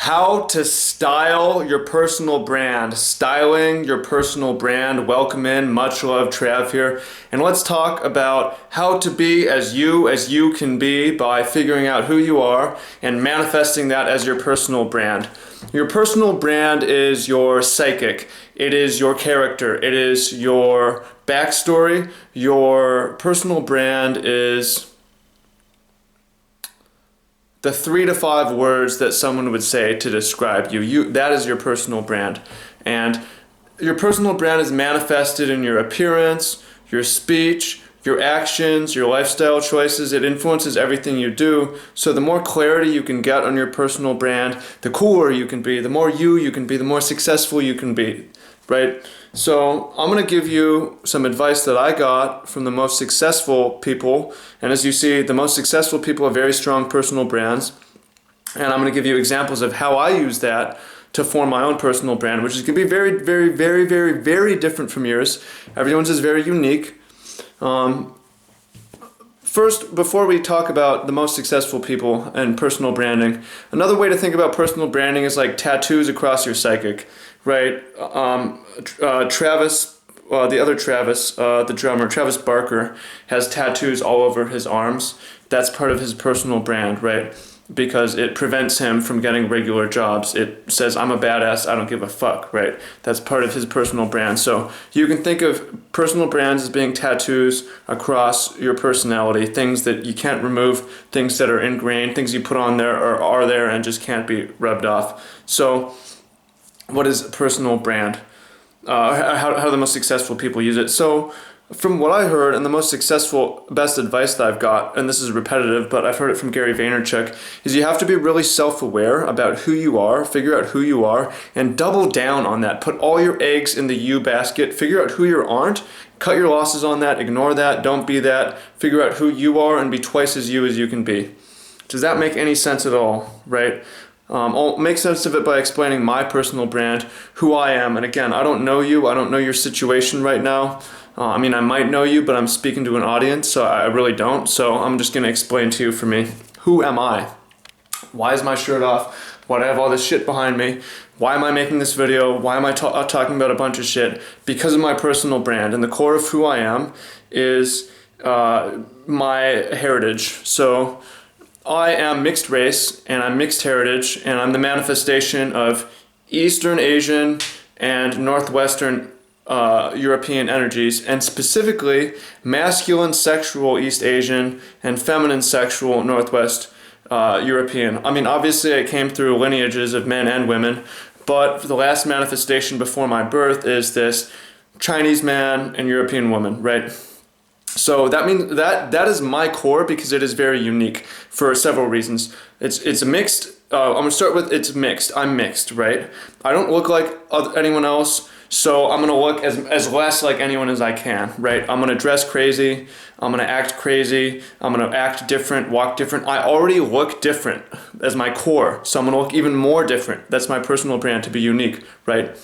How to style your personal brand. Styling your personal brand. Welcome in, much love, Trav here. And let's talk about how to be as you can be by figuring out who you are and manifesting that as your personal brand. Your personal brand is your psychic. It is your character. It is your backstory. Your personal brand is the 3 to 5 words that someone would say to describe you. That is your personal brand. And your personal brand is manifested in your appearance, your speech, your actions, your lifestyle choices. It influences everything you do. So the more clarity you can get on your personal brand, the cooler you can be, the more you can be, the more successful you can be, right? So I'm going to give you some advice that I got from the most successful people. And as you see, the most successful people have very strong personal brands. And I'm going to give you examples of how I use that to form my own personal brand, which is going to be very, very, very, very, very different from yours. Everyone's is very unique. First, before we talk about the most successful people and personal branding, another way to think about personal branding is like tattoos across your psychic, right? Travis, the other Travis, the drummer, Travis Barker, has tattoos all over his arms. That's part of his personal brand, right? Because it prevents him from getting regular jobs. It says, I'm a badass, I don't give a fuck, right? That's part of his personal brand. So you can think of personal brands as being tattoos across your personality, things that you can't remove, things that are ingrained, things you put on there are there and just can't be rubbed off. So what is a personal brand? How do the most successful people use it? So from what I heard, and the most successful, best advice that I've got, and this is repetitive, but I've heard it from Gary Vaynerchuk, is you have to be really self-aware about who you are, figure out who you are, and double down on that. Put all your eggs in the you basket, figure out who you aren't, cut your losses on that, ignore that, don't be that, figure out who you are and be twice as you can be. Does that make any sense at all, right? I'll make sense of it by explaining my personal brand, who I am, and again, I don't know you, I don't know your situation right now. I might know you, but I'm speaking to an audience, so I really don't. So I'm just going to explain to you for me. Who am I? Why is my shirt off? Why do I have all this shit behind me? Why am I making this video? Why am I talking about a bunch of shit? Because of my personal brand. And the core of who I am is my heritage. So I am mixed race, and I'm mixed heritage, and I'm the manifestation of Eastern Asian and Northwestern European energies, and specifically masculine sexual East Asian and feminine sexual Northwest European. Obviously I came through lineages of men and women, but the last manifestation before my birth is this Chinese man and European woman, right? So that means that is my core because it is very unique for several reasons. It's a mixed, I'm going to start with it's mixed. I'm mixed, right? I don't look like anyone else. So I'm going to look as less like anyone as I can, right? I'm going to dress crazy. I'm going to act crazy. I'm going to act different, walk different. I already look different as my core. So I'm going to look even more different. That's my personal brand, to be unique, right?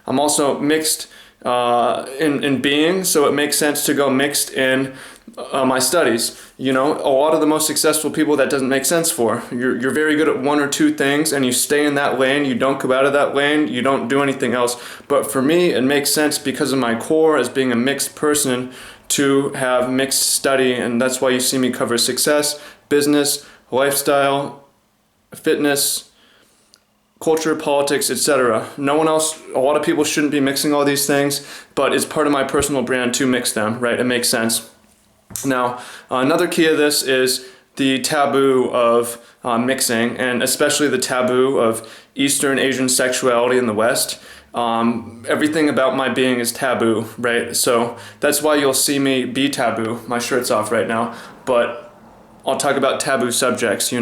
I'm also mixed in being, so it makes sense to go mixed in my studies. A lot of the most successful people that doesn't make sense for. You're very good at one or two things and you stay in that lane, you don't go out of that lane, you don't do anything else. But for me, it makes sense because of my core as being a mixed person to have mixed study, and that's why you see me cover success, business, lifestyle, fitness, culture, politics, etc. No one else, a lot of people shouldn't be mixing all these things, but it's part of my personal brand to mix them, right? It makes sense. Now, another key of this is the taboo of mixing, and especially the taboo of Eastern Asian sexuality in the West. Everything about my being is taboo, right? So that's why you'll see me be taboo. My shirt's off right now, but I'll talk about taboo subjects,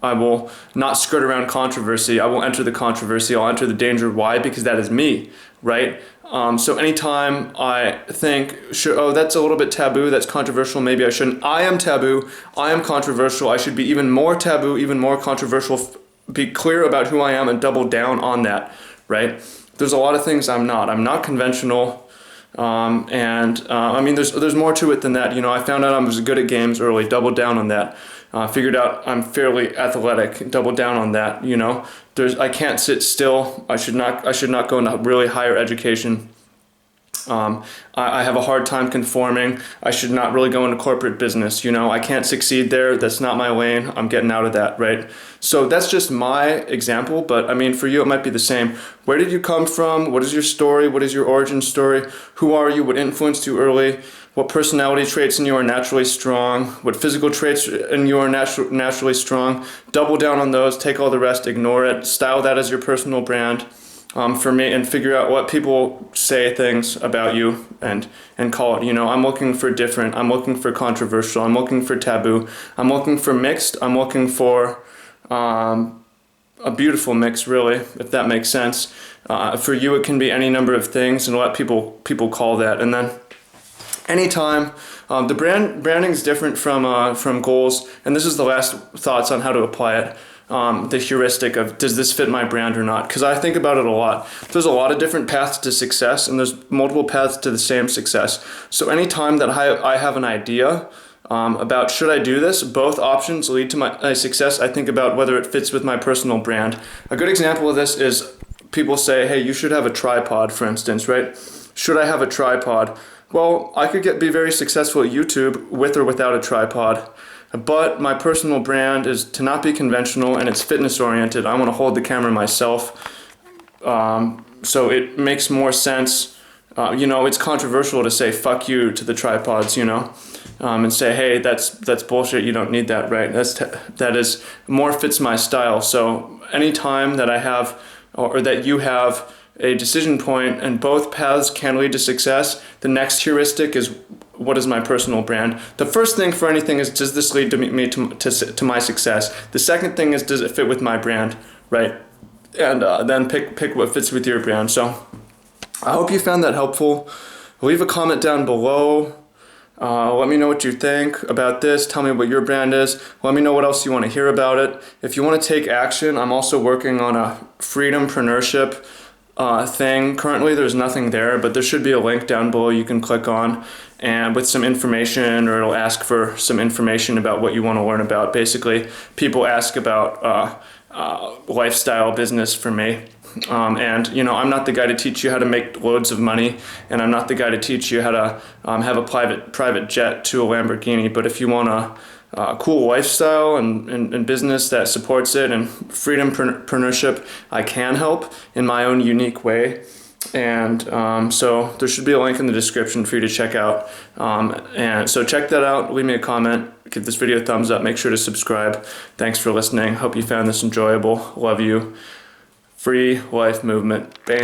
I will not skirt around controversy. I will enter the controversy. I'll enter the danger. Why? Because that is me, right? So anytime I think, sure, that's a little bit taboo, that's controversial, maybe I shouldn't. I am taboo. I am controversial. I should be even more taboo, even more controversial. Be clear about who I am and double down on that, right? There's a lot of things I'm not. I'm not conventional. I mean, there's more to it than that. You know, I found out I was good at games early, doubled down on that. Figured out I'm fairly athletic, doubled down on that. You know, I can't sit still. I should not go into really higher education. I have a hard time conforming. I should not really go into corporate business. You know, I can't succeed there. That's not my lane. I'm getting out of that, right? So that's just my example, but I mean, for you, it might be the same. Where did you come from? What is your story? What is your origin story? Who are you? What influenced you early? What personality traits in you are naturally strong? What physical traits in you are naturally strong? Double down on those, take all the rest, ignore it, style that as your personal brand. For me, and figure out what people say things about you and call it. You know, I'm looking for different, I'm looking for controversial, I'm looking for taboo, I'm looking for mixed, I'm looking for a beautiful mix, really, if that makes sense. For you, it can be any number of things, and let people call that. And then anytime, the branding is different from goals, and this is the last thoughts on how to apply it. The heuristic of, does this fit my brand or not? Because I think about it a lot. There's a lot of different paths to success, and there's multiple paths to the same success. So anytime that I have an idea about should I do this, both options lead to my success. I think about whether it fits with my personal brand. A good example of this is people say, hey, you should have a tripod, for instance, right? Should I have a tripod? Well, I could be very successful at YouTube with or without a tripod. But my personal brand is to not be conventional, and it's fitness oriented. I want to hold the camera myself. So it makes more sense. You know, it's controversial to say fuck you to the tripods, you know, and say, hey, that's bullshit. You don't need that, right? That is more fits my style. So anytime that I have, or that you have a decision point and both paths can lead to success, the next heuristic is, what is my personal brand? The first thing for anything is, does this lead me to my success? The second thing is, does it fit with my brand, right? And then pick what fits with your brand. So I hope you found that helpful. Leave a comment down below. Let me know what you think about this. Tell me what your brand is. Let me know what else you want to hear about it. If you want to take action, I'm also working on a freedompreneurship thing. Currently there's nothing there, but there should be a link down below you can click on, and with some information, or it'll ask for some information about what you want to learn about. Basically, people ask about lifestyle business for me. And you know, I'm not the guy to teach you how to make loads of money, and I'm not the guy to teach you how to have a private jet to a Lamborghini. But if you want a cool lifestyle and business that supports it, and freedompreneurship, I can help in my own unique way. And so there should be a link in the description for you to check out. And so check that out. Leave me a comment. Give this video a thumbs up. Make sure to subscribe. Thanks for listening. Hope you found this enjoyable. Love you. Free life movement. Bam.